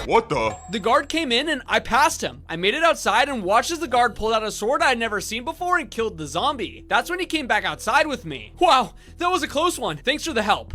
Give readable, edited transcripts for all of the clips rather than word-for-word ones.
What the? The guard came in and I passed him. I made it outside and watched as the guard pulled out a sword I'd never seen before and killed the zombie. That's when he came back outside with me. Wow, that was a close one. Thanks for the help.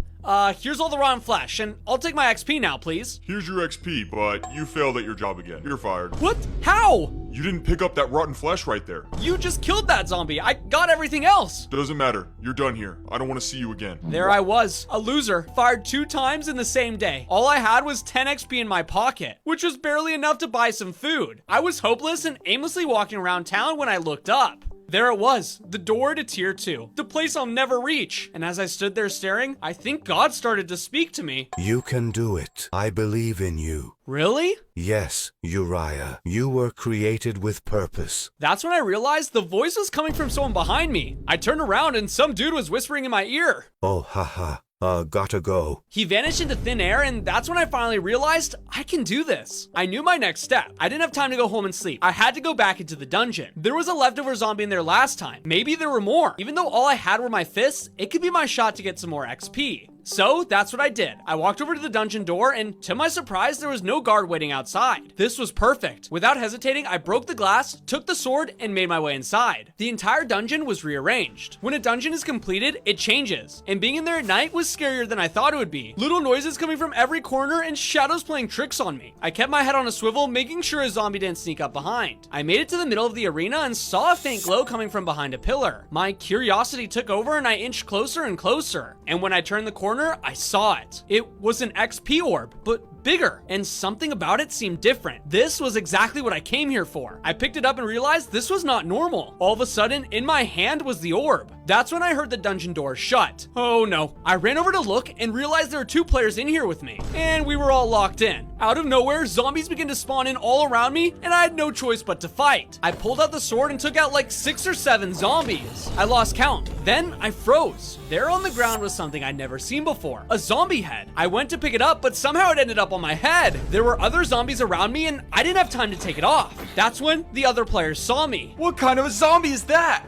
Here's all the rotten flesh, and I'll take my XP now, please. Here's your XP, but you failed at your job again. You're fired. What? How? You didn't pick up that rotten flesh right there. You just killed that zombie. I got everything else. Doesn't matter. You're done here. I don't want to see you again. There I was, a loser, fired 2 times in the same day. All I had was 10 XP in my pocket, which was barely enough to buy some food. I was hopeless and aimlessly walking around town when I looked up. There it was, the door to tier 2, the place I'll never reach. And as I stood there staring, I think God started to speak to me. You can do it. I believe in you. Really? Yes, Uriah. You were created with purpose. That's when I realized the voice was coming from someone behind me. I turned around and some dude was whispering in my ear. Oh, haha. Gotta go. He vanished into thin air, and that's when I finally realized I can do this. I knew my next step. I didn't have time to go home and sleep. I had to go back into the dungeon. There was a leftover zombie in there last time. Maybe there were more. Even though all I had were my fists, it could be my shot to get some more XP. So that's what I did. I walked over to the dungeon door, and to my surprise, there was no guard waiting outside. This was perfect. Without hesitating, I broke the glass, took the sword, and made my way inside. The entire dungeon was rearranged. When a dungeon is completed, it changes. And being in there at night was scarier than I thought it would be. Little noises coming from every corner and shadows playing tricks on me. I kept my head on a swivel, making sure a zombie didn't sneak up behind. I made it to the middle of the arena and saw a faint glow coming from behind a pillar. My curiosity took over and I inched closer and closer. And when I turned the corner, I saw it. It was an XP orb, but bigger, and something about it seemed different. This was exactly what I came here for. I picked it up and realized this was not normal. All of a sudden, in my hand was the orb. That's when I heard the dungeon door shut. Oh no. I ran over to look and realized there were 2 players in here with me, and we were all locked in. Out of nowhere, zombies began to spawn in all around me, and I had no choice but to fight. I pulled out the sword and took out like 6 or 7 zombies. I lost count. Then I froze. There on the ground was something I'd never seen before. A zombie head. I went to pick it up, but somehow it ended up on my head. There were other zombies around me, and I didn't have time to take it off. That's when the other players saw me. What kind of a zombie is that?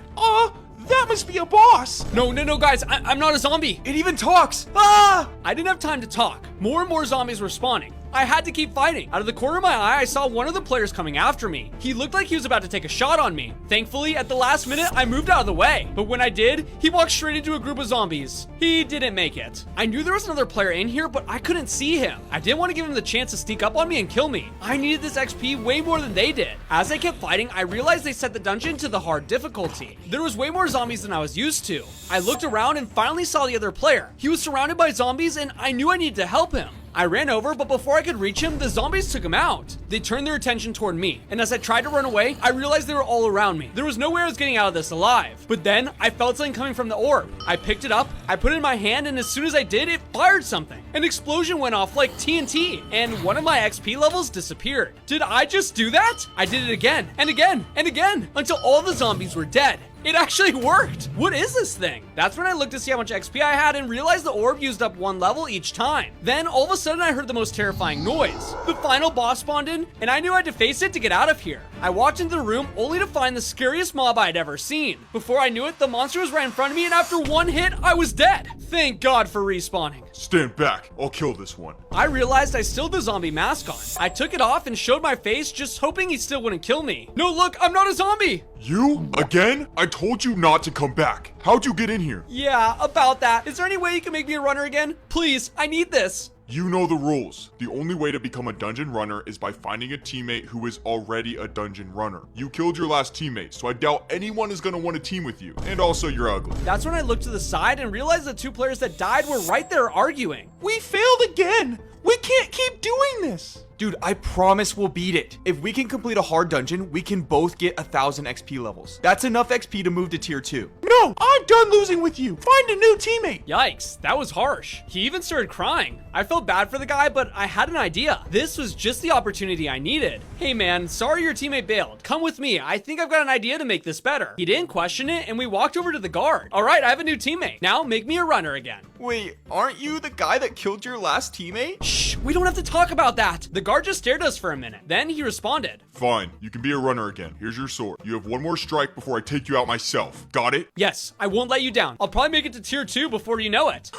That must be a boss. No, guys, I'm not a zombie. It even talks. Ah! I didn't have time to talk. More and more zombies were spawning. I had to keep fighting. Out of the corner of my eye, I saw one of the players coming after me. He looked like he was about to take a shot on me. Thankfully, at the last minute, I moved out of the way. But when I did, he walked straight into a group of zombies. He didn't make it. I knew there was another player in here, but I couldn't see him. I didn't want to give him the chance to sneak up on me and kill me. I needed this XP way more than they did. As I kept fighting, I realized they set the dungeon to the hard difficulty. There was way more zombies than I was used to. I looked around and finally saw the other player. He was surrounded by zombies, and I knew I needed to help him. I ran over, but before I could reach him, the zombies took him out. They turned their attention toward me, and as I tried to run away, I realized they were all around me. There was no way I was getting out of this alive. But then, I felt something coming from the orb. I picked it up, I put it in my hand, and as soon as I did, it fired something. An explosion went off like TNT, and one of my XP levels disappeared. Did I just do that? I did it again, and again, and again, until all the zombies were dead. It actually worked! What is this thing? That's when I looked to see how much XP I had and realized the orb used up 1 level each time. Then, all of a sudden, I heard the most terrifying noise. The final boss spawned in, and I knew I had to face it to get out of here. I walked into the room only to find the scariest mob I had ever seen. Before I knew it, the monster was right in front of me, and after 1 hit, I was dead. Thank God for respawning. Stand back. I'll kill this one. I realized I still had the zombie mask on. I took it off and showed my face, just hoping he still wouldn't kill me. No, look, I'm not a zombie! You? Again? I told you not to come back. How'd you get in here? Yeah, about that. Is there any way you can make me a runner again? Please, I need this. You know the rules. The only way to become a dungeon runner is by finding a teammate who is already a dungeon runner. You killed your last teammate, so I doubt anyone is gonna want to team with you. And also, you're ugly. That's when I looked to the side and realized the 2 players that died were right there arguing. We failed again. We can't keep doing this. Dude, I promise we'll beat it. If we can complete a hard dungeon, we can both get 1,000 XP levels. That's enough XP to move to tier 2. No, I'm done losing with you. Find a new teammate. Yikes, that was harsh. He even started crying. I felt bad for the guy, but I had an idea. This was just the opportunity I needed. Hey man, sorry your teammate bailed. Come with me. I think I've got an idea to make this better. He didn't question it, and we walked over to the guard. All right, I have a new teammate. Now make me a runner again. Wait, aren't you the guy that killed your last teammate? Shh, we don't have to talk about that. The guard just stared at us for a minute. Then he responded. Fine, you can be a runner again. Here's your sword. You have one more strike before I take you out myself. Got it? Yes, I won't let you down. I'll probably make it to tier 2 before you know it.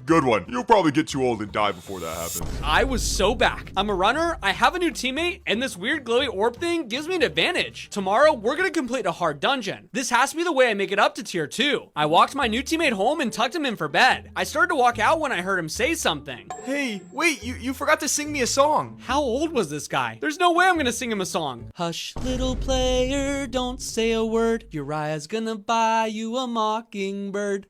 Good one. You'll probably get too old and die before that happens. I was so back. I'm a runner, I have a new teammate, and this weird glowy orb thing gives me an advantage. Tomorrow, we're gonna complete a hard dungeon. This has to be the way I make it up to tier 2. I walked my new teammate home and tucked him in for bed. I started to walk out when I heard him say something. Hey, wait, you forgot to sing me a song. How old was this guy? There's no way I'm gonna sing him a song. Hush, little player, don't say a word. Uriah's gonna buy you a mockingbird.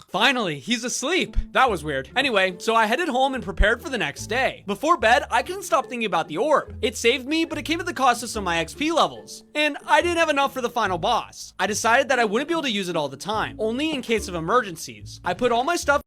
Finally, he's asleep. That was weird. Anyway, so I headed home and prepared for the next day. Before bed, I couldn't stop thinking about the orb. It saved me, but it came at the cost of some of my XP levels. And I didn't have enough for the final boss. I decided that I wouldn't be able to use it all the time, only in case of emergencies. I put all my stuff